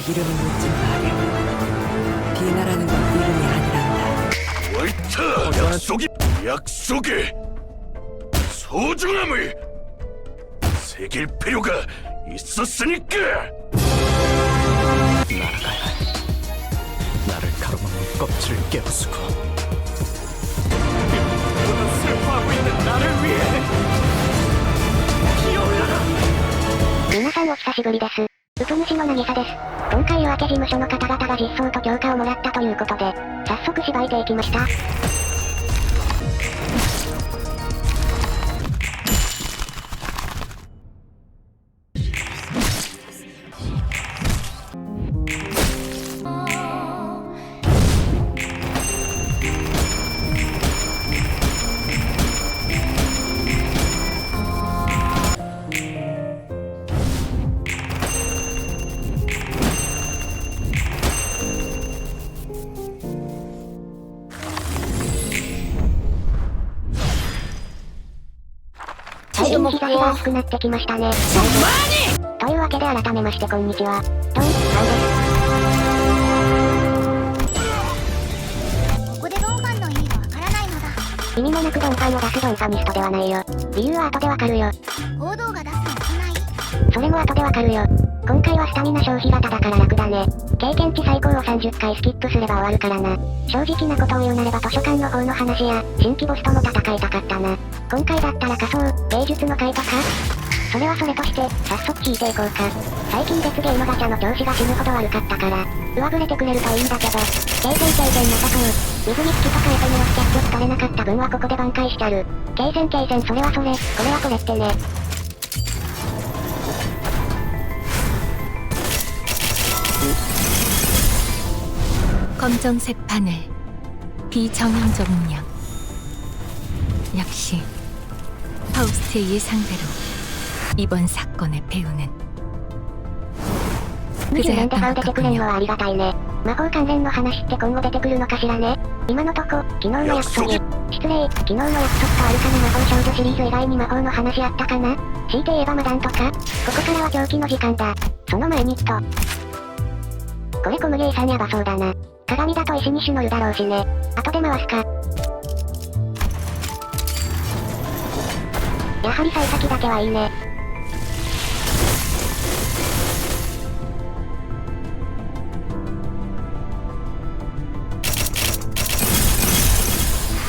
이름을 묻지 마렴. 비나라는 건 이름이 아니란다. 옳다! 약속의 소중함을 새길 필요가 있었으니까! 날아가야 해. 나를 가로막는 껍질을 깨부수고 보다 슬퍼하고 있는 나를 위해 피어올라라. 皆さんお久しぶりです。うつ主の渚です。今回夜明け事務所の方々が実装と強化をもらったということで、早速芝居ていきました。最近日差しが暑くなってきましたね。というわけで改めましてこんにちは。ドン、ここでドンファンの意味がわからないのだ。さんです。意味もなくドンファンを出すドンファニストではないよ。理由は後でわかるよ。行動が出すの少ない。それも後でわかるよ。今回はスタミナ消費型だから楽だね。経験値最高を30回スキップすれば終わるからな。正直なことを言うなれば図書館の方の話や、新規ボスとも戦いたかったな。今回だったら仮想、芸術の回とか？それはそれとして、早速聞いていこうか。最近別ゲームガチャの調子が死ぬほど悪かったから、上振れてくれるといいんだけど、経験なさそう。水に月とかエテネロス結局取れなかった分はここで挽回しちゃる。経線それはそれ、これはこれってね。검정색 바늘, 비정형적 문양. 역시 파우스트의 예상대로 이번 사건의 배우는 20年でファン出てくれんのはありがたいね。魔法関連の話って今後出てくるのかしらね。今のとこ、昨日の約束。失礼、昨日の約束とあるかな。魔法少女シリーズ以外に魔法の話あったかな。強いて言えばマダンとか。ここからは狂気の時間だ。その前にこれ小麦 A さんやばそうだな。鏡だと石に種乗るだろうしね。後で回すか。やはり幸先だけはいいね。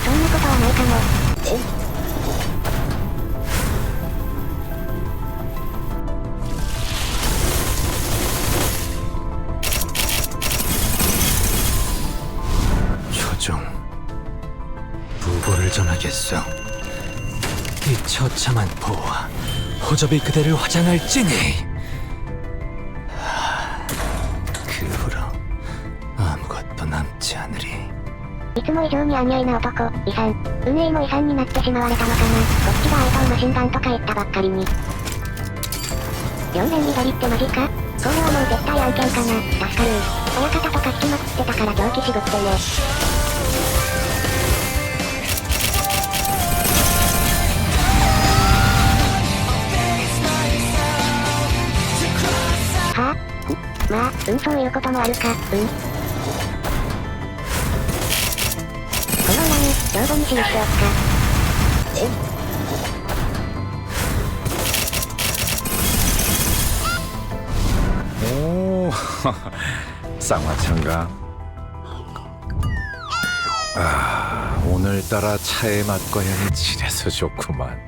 そんなことはないかも。조정, 부고를 전하겠소. 이 처참한 보화, 호접이 그대를 화장할지니. 그 후로 아무것도 남지 않으리. いつも以上に安易な男、遺産。運営も遺産になってしまわれたのかな。こっちが相手をマシンガンとか言ったばっかりに。4連緑ってマジか？これはもう絶対案件かな。助かる。親方とか引きまくってたから狂気渋ってね。はぁ、まあ、そういうこともあるか。この裏に、帳簿に記しておくか。오, 쌍화차인가? 오늘따라 차의 맛과향이 진해서 좋구만.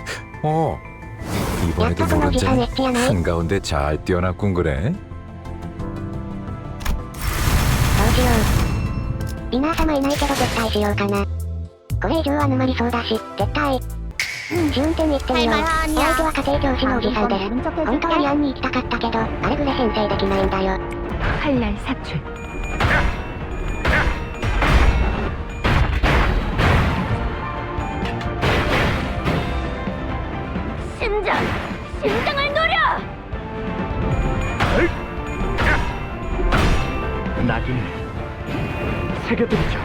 이번에도 모른 점 한가운데 잘 뛰어났군 그래? どうしよう。リナー様いないけど絶対しようかな。これ以上は沼りそうだし、絶対。試運転行ってみよう。お相手は家庭教師のおじさんです。本当はリアンに行きたかったけど、あれぐれ編成できないんだよ。 활랄 사출. 심장을 노려! 낙인을 새겨드리죠.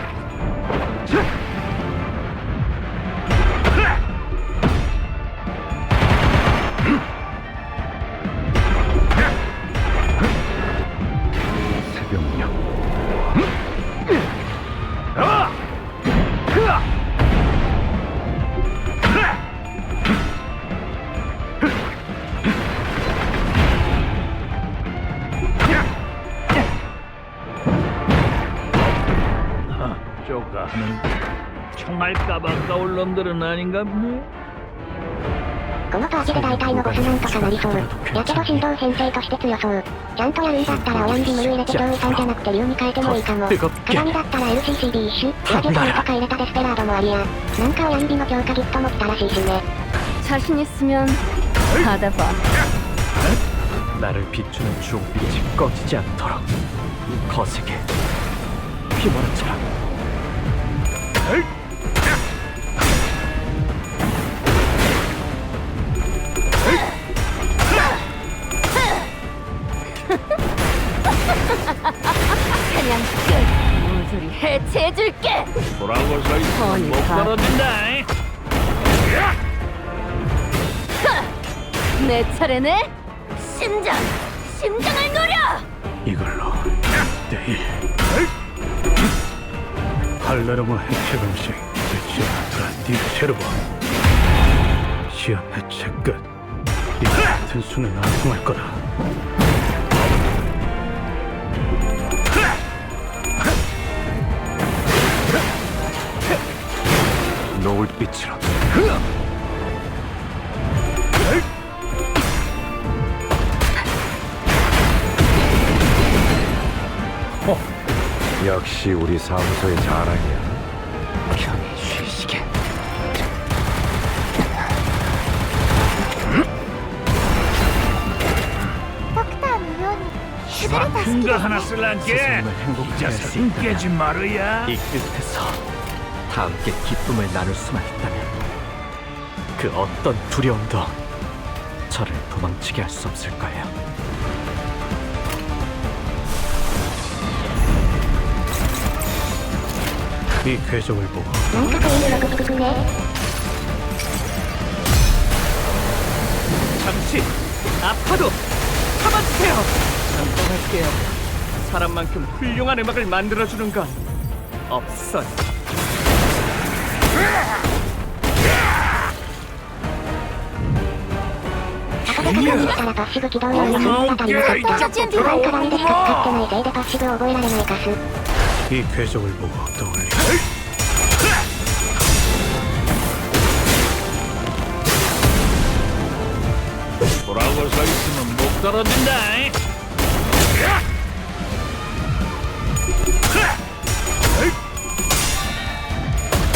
뭐가 하는 총알 까박까 올 놈들은 아닌가 보네. このパーティで大体のボスなんとかなりそう。やけど振動編成として強そう。ちゃんとやるんだったら親指ムル入れて上位さんじゃなくて竜に変えてもいいかも。鏡だったら LCCB 一種、ラジュさんとか入れたデスペラードもありや。なんか親指の強化ギフトも来たらしいしね。 자신 있으면 받아봐. 나를 비추는 주홍빛이 꺼지지 않도록 거세게 휘몰아쳐라. 사냥 끝. 모조리 해체해줄게. 돌아오고 서 있으면 못 허니까. 떨어진다. 내 차례네. 심장을 노려. 이걸로 내일 팔레르모 해체 방식 대치아트라 디체르버 시험 해체 끝. 이 같은 수는 안 통할 거다. 노을빛으로 역시 우리 사무소의 자랑이야. 편히 쉬시게. 큰 거 하나 쓸란게. 스승을 행복하게 할 수 있다면 깨지 말어야. 이 끝에서 다 함께 기쁨을 나눌 수만 있다면 그 어떤 두려움도 저를 도망치게 할 수 없을 거예요. 이 궤적을 보고 なんかクイーンのググググね。 잠시 아파도 참아주세요. 감동할게요. 사람만큼 훌륭한 음악을 만들어주는 건 없어요.後で確認したらパッシブ起動用の反応が足りなかった。不安から身でしか使ってないせいでパッシブを覚えられないカス。 이 궤적을 보고 떠올리. 돌아오고 서 있으면 못 떨어진다.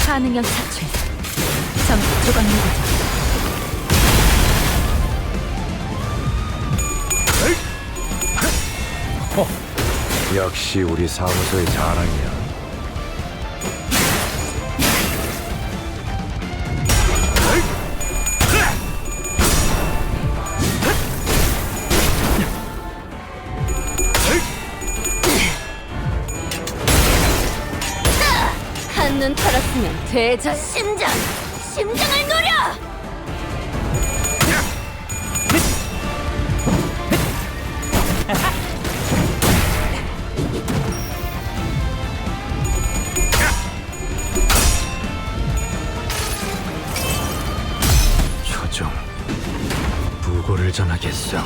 가능형 차출. 전부 조각 누르자. 역시 우리 사무소의 자랑이야. 한눈 털었으면 되자. 심장을 노려. 조종 부고를 전하겠소.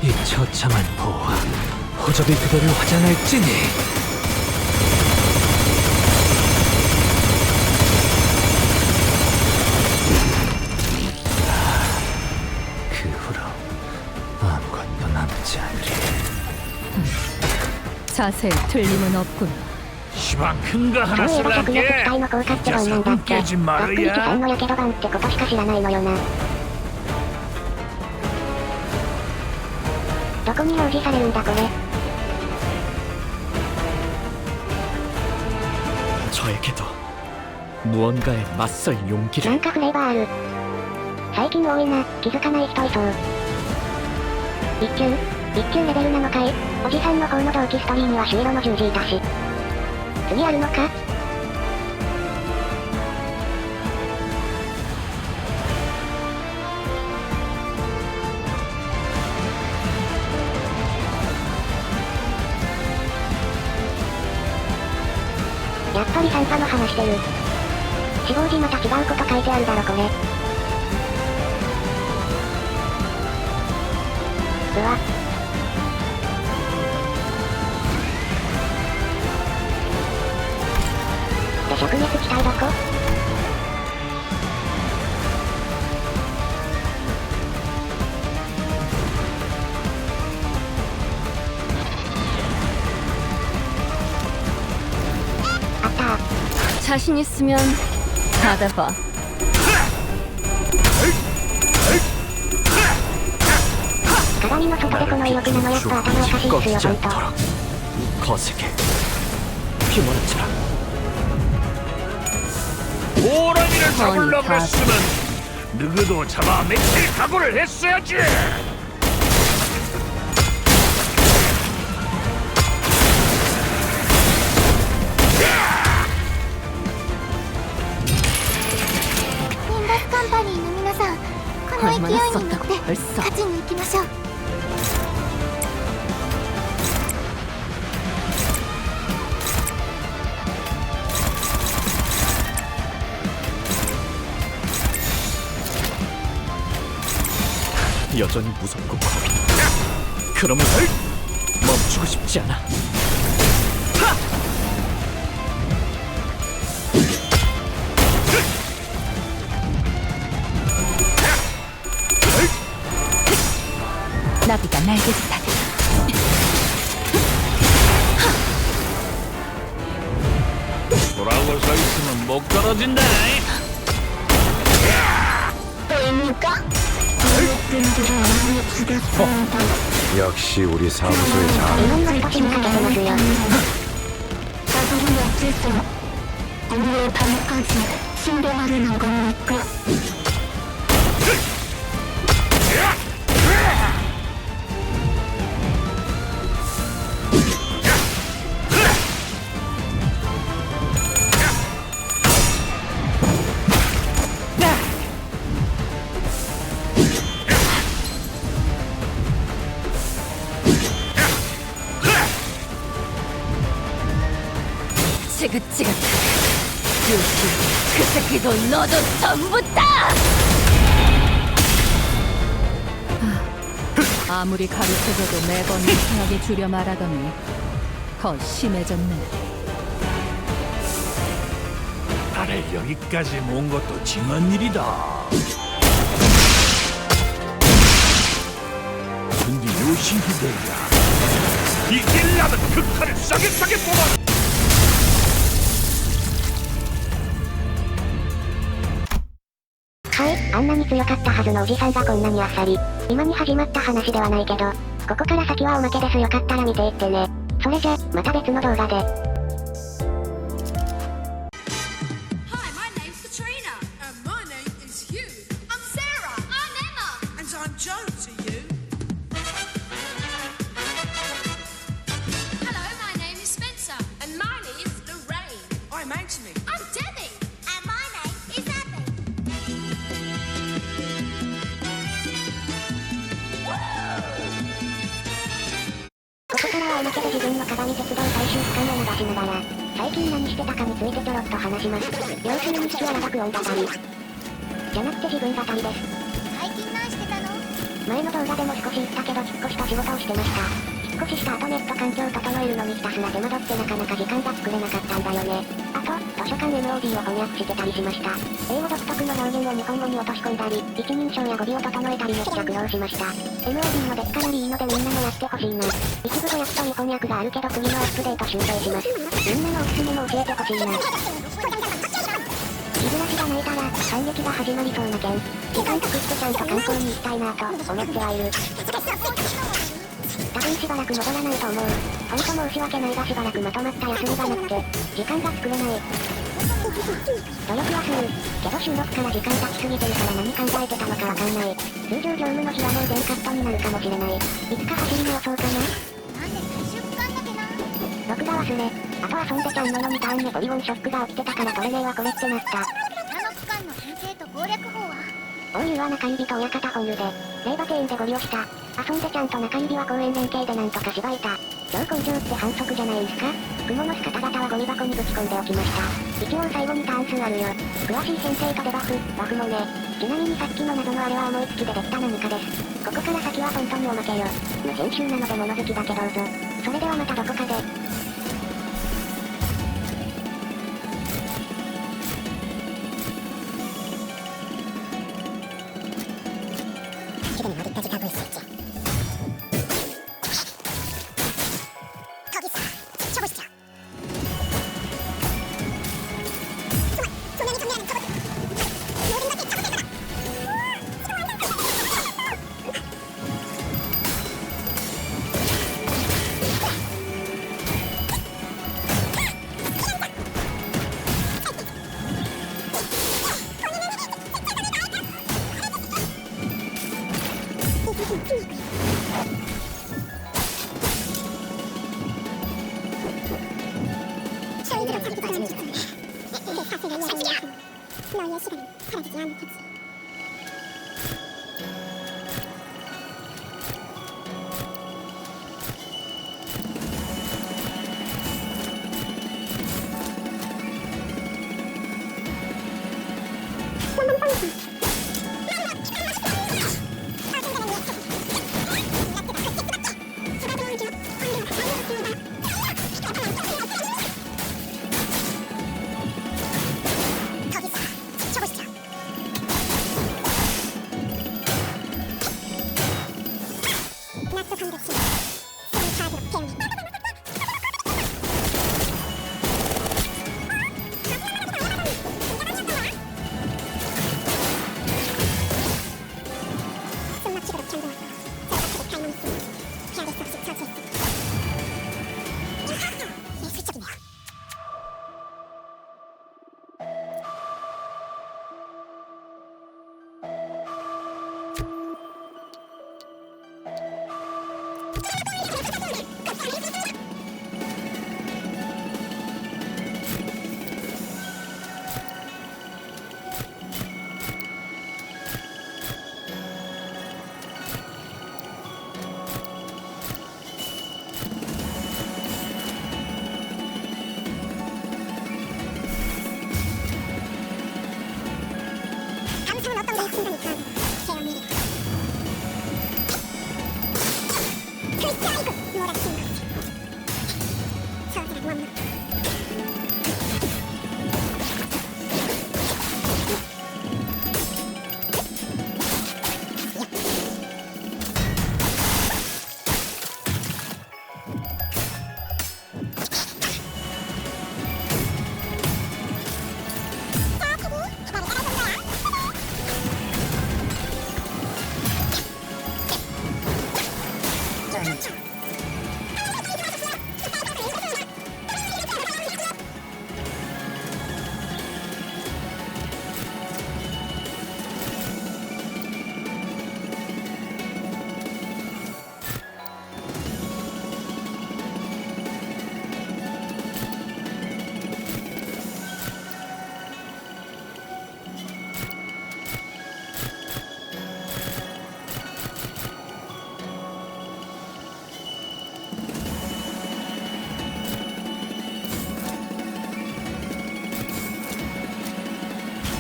이 처참한 보화 호접이 그대를 화장할지니. 그 후로 아무것도 남지 않으리. 자세에 틀림은 없군. 시방 큰 거 하나 そういえば着쓸란게. 翼機体の効果ってどんなんだっけ。 깨지 バックリキ 말어야. 3のやけど版ってことしか知らないのよな。どこに表示されるんだこれ。 저에게도 무언가에 맞설 な 용기를. んかフレーバーある。最近多いな、気づかない人いそう。一級レベルなのかい。おじさんの方の同期ストリーには朱色の十字いたし。次あるのか。やっぱり3波の話してる。死亡時また違うこと書いてあるだろこれ。うわ。 자신 있으면 받아봐.鏡の外でこの威力なのやっぱ頭おかしいっすよ、 꺾이지 ほんと。 않도록 거세게 휘몰아쳐라. 호랑이를 잡으려고 다- 했으면 누구도 잡아 맺힐 각오를 했어야지.インダスカンパニーの皆さん、この勢い 얼마나 に乗っ 썼다고 て 벌써. 勝ちに行きましょう。여전히 무섭고 겁이 나. 그러면 멈추고 싶지 않아. 나비가 날개짓 하네. 돌아오고 서 있으면 못 떨어진다. 역시 우리 사무소의 장. 日本の人心かけてますよ。지긋지긋. 역시 그 새끼도 너도 전부다. 아무리 가르쳐줘도 매번 이상하게 줄여 말하더니 더 심해졌네. 나를 여기까지 모은 것도 징한 일이다. 근데 요시히데야, 이길라면 그 칼을 싸게 뽑아. はい、あんなに強かったはずのおじさんがこんなにあっさり。今に始まった話ではないけど、ここから先はおまけです。よかったら見ていってね。それじゃ、また別の動画で。Hi, my name's Katrina. And my name is Hugh. I'm Sarah. I'm Emma. And I'm Joan to you. Hello, my name is Spencer. And my name is Lorraine. I'm Anthony. I'm Debbie. And my name is Abby.ここからはおまけで自分の鏡鉄道最終区間を流しながら、最近何してたかについてちょろっと話します。要するに父は長く読んだたり。じゃなくて自分語りです。最近何してたの？前の動画でも少し言ったけど引っ越しと仕事をしてました。引っ越しした後ネット環境を整えるのにひたすら手間取ってなかなか時間が作れなかったんだよね。あと、図書館 MOD を翻訳してたりしました。英語独特の表現を日本語に落とし込んだり、一人称や語尾を整えたりめっちゃ苦労しました。MOD の出来かなりいいのでみんなもやってほしいな。一部語訳と日翻訳があるけど次のアップデート修正します。みんなのおすすめも教えてほしいな。日暮らしが泣いたら、反撃が始まりそうな件。時間作ってちゃんと観光に行きたいなと思ってはいる。多分しばらく戻らないと思う。ほんと申し訳ないがしばらくまとまった休みがなくて、時間が作れない。努力はする。けど収録から時間経ちすぎてるから何考えてたのかわかんない。通常業務の日はもう全カットになるかもしれない。いつか走り直そうかな。なんで最終区間だけな。録画忘れ。あとはそんでちゃんの2ターン目ポリゴンショックが起きてたから取れねえわこれってなった。他の区間の編成と攻略法は？大湯は中指と親方ホールで、霊馬庭園でゴリをした。遊んでちゃんと中指は公園連携でなんとかしばいた。超根性って反則じゃないんすか？雲の巣方々はゴミ箱にぶち込んでおきました。一応最後にターン数あるよ。詳しい編成とデバフ、バフもね。ちなみにさっきの謎のあれは思いつきでできた何かです。ここから先は本当におまけよ。無編集なので物好きだけどうぞ。それではまたどこかで。 저희들은 자기도 아직 내 사슬을 이야기하고 너의 시간은 사라지지 않을 테지. 감상은 어떤 게 순간이 가는 태양이야. 글쎄 아이고 몰아치는 거지. 저들은 원망.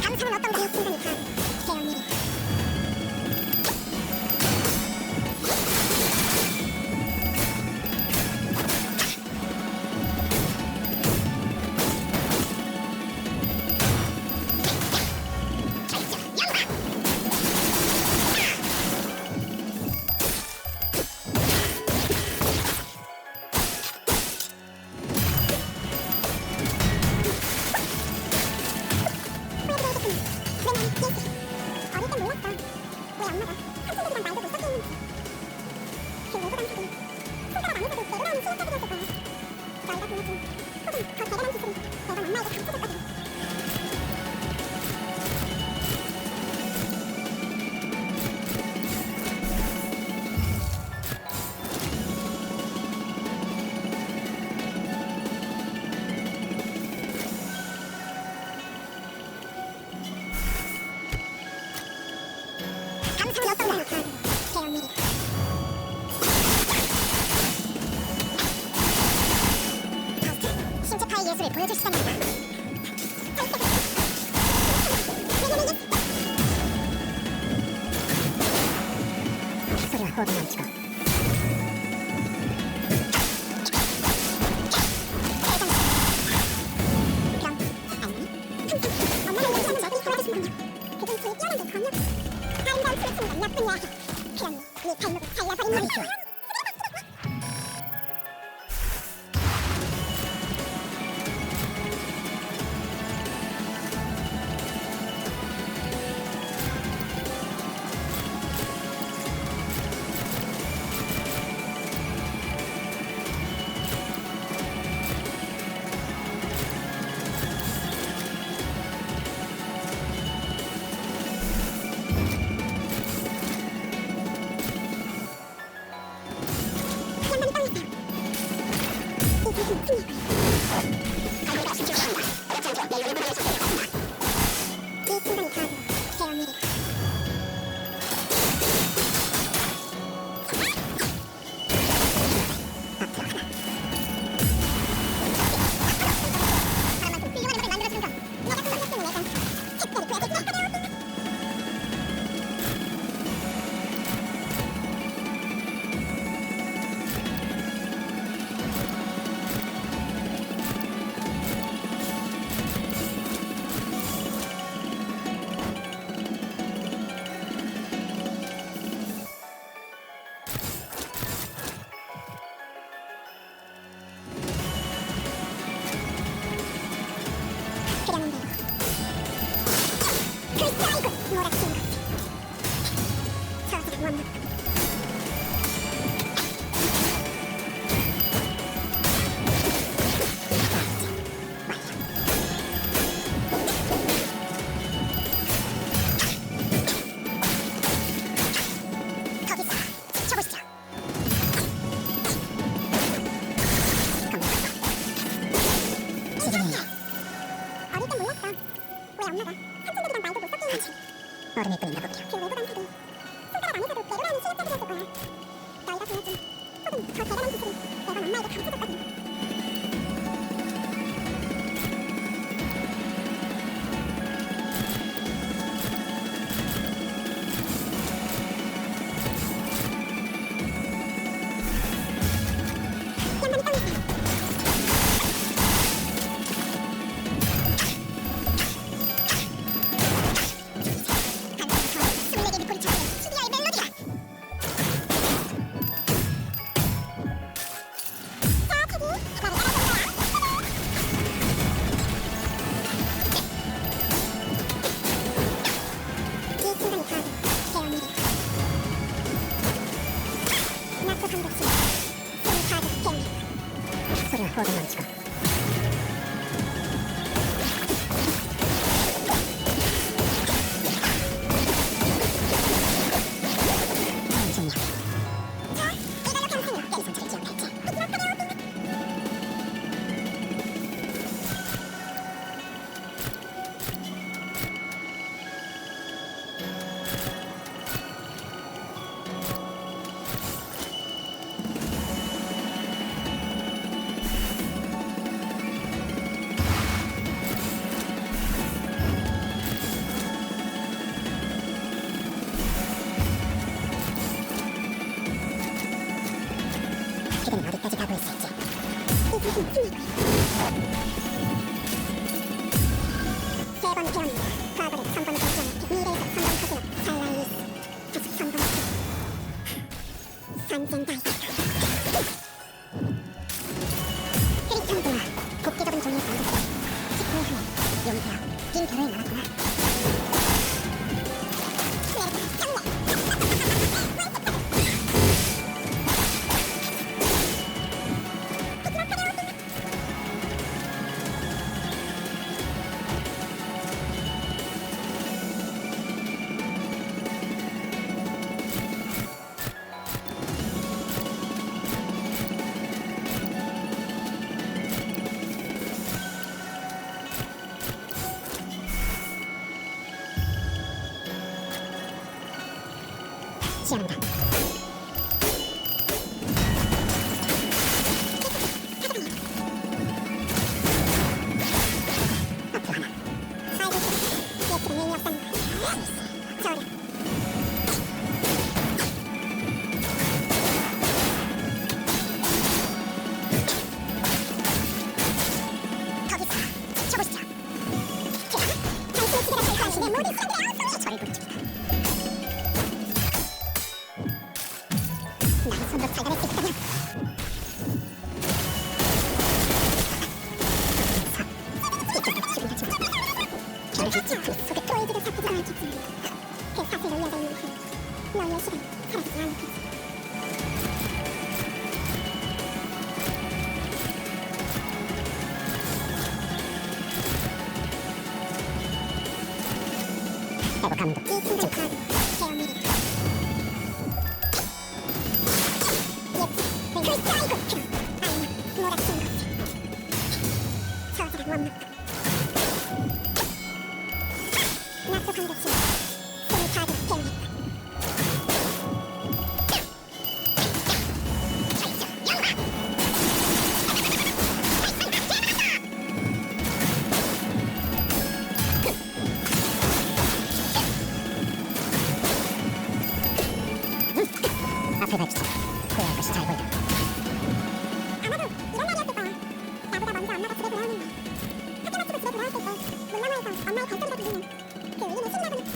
감상은 어떤 게 순간이 가는 태양이야. 감상은 어떤 게 가는 태양이야. 신체파의 예술을 보여줄 시간입니다. 소리와 호흡이 넘치고 그럼 안녕. 엄마를 위해서는 나를 도와주신다. 그건 제일 뛰어난 게 거냐? 아름다운 소리치는 건 나뿐이야. 그럼 네 발목을 잘라버린 말이죠. 얼음에 끓인가 보기야. 그 외부 강물이 손가락 안에서도 배로라는 실력자들이었을 거야. 너희가 보여준 혹은 더 대단한 기술이 매번 엄마에게 가르쳐줬거든. 양반이 떠났다. 소리가 허가 많지가. 자, 이걸로 감상으로 게임 선차를 지원할지. 그는 어디까지 가고 있을지. 세번 태어난다. 과거를 3번 발전했기. 미래에서 3번 터지는 살라이스. 다시 3번 산젠 다이스. 흐릿한 동화. 곱게 접은 종이의 반듯해. 10분의 후에 용태와 빈 벼를 나왔구나. 시작한다. 앞으로 하나. 아이고, 예쁘는 의미 없단 말. 저려. 거기서 쳐보시죠. 제가 당신의 기대를 결과하시는 모든 사람들의 아우성이 저를 부르줍니다. 나의 손으로 살단을 수 있다면 별을 같이 그 속에 프로이드가 사태가 알겠지만 그 사태를 이어져 있는 한 너의 시간이 사라지지 않을 테지. 대고 감독 이 순간 카드 제어미리 예쁘 글자 이거 아니면 노랗게 것 원목 낙수 반격시 스무 카드 개미 앞을 밟시다. 후회할 것이 잘 보인다. 아마도 이런 날이었을 거야. 나보다 먼저 엄마가 집에 돌아오는 날. 학교 마치고 집에 돌아왔을 때 문나무에서 엄마의 발소리가 들리는 그 울림의 신나고 느낌.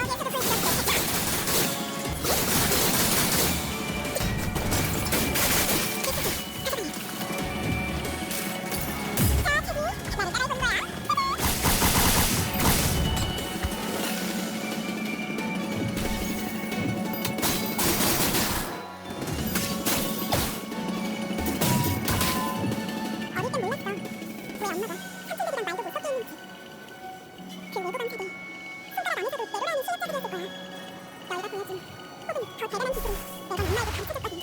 어디에서도 볼 수 없게 나를 따라해본 거야. 어릴 땐 몰랐어. 왜 엄마가 삼촌들이랑 말도 못 섞여 있는지. 그 외부감 세대. 손가락 안에서도 내려라는 실력자들이었을 거야. 너희가 보여준 혹은 더 대단한 기술을 내가 엄마에게 가르쳐줬거든.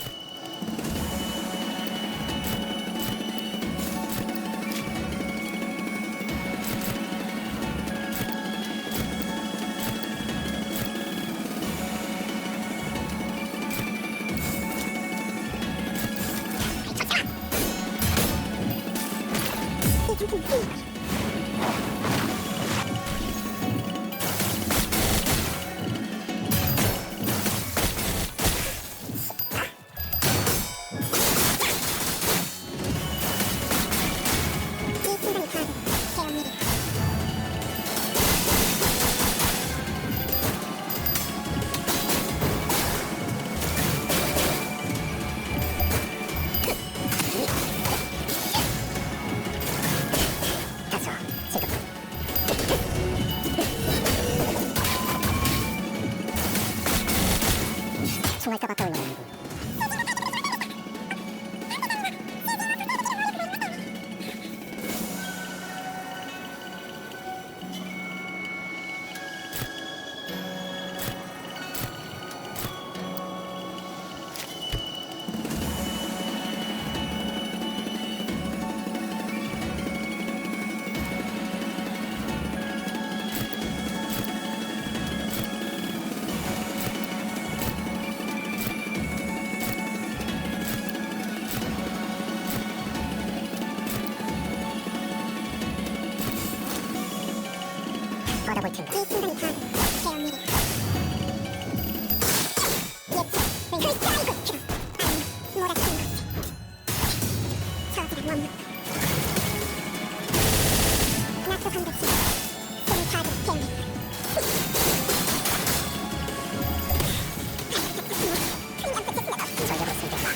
이 상품 쓰인 거야. 이 순간의 카드 개엄밀히 다소 지금 총알과 가까운 놈 받아볼 텐가. 이 순간의 카드 개엄밀히 예측 글자 이곳 들어 아니 몰아치는 거지. 저지란 원목 낙수 반격시 스무 카드 개미 전력으로 숨겨봐.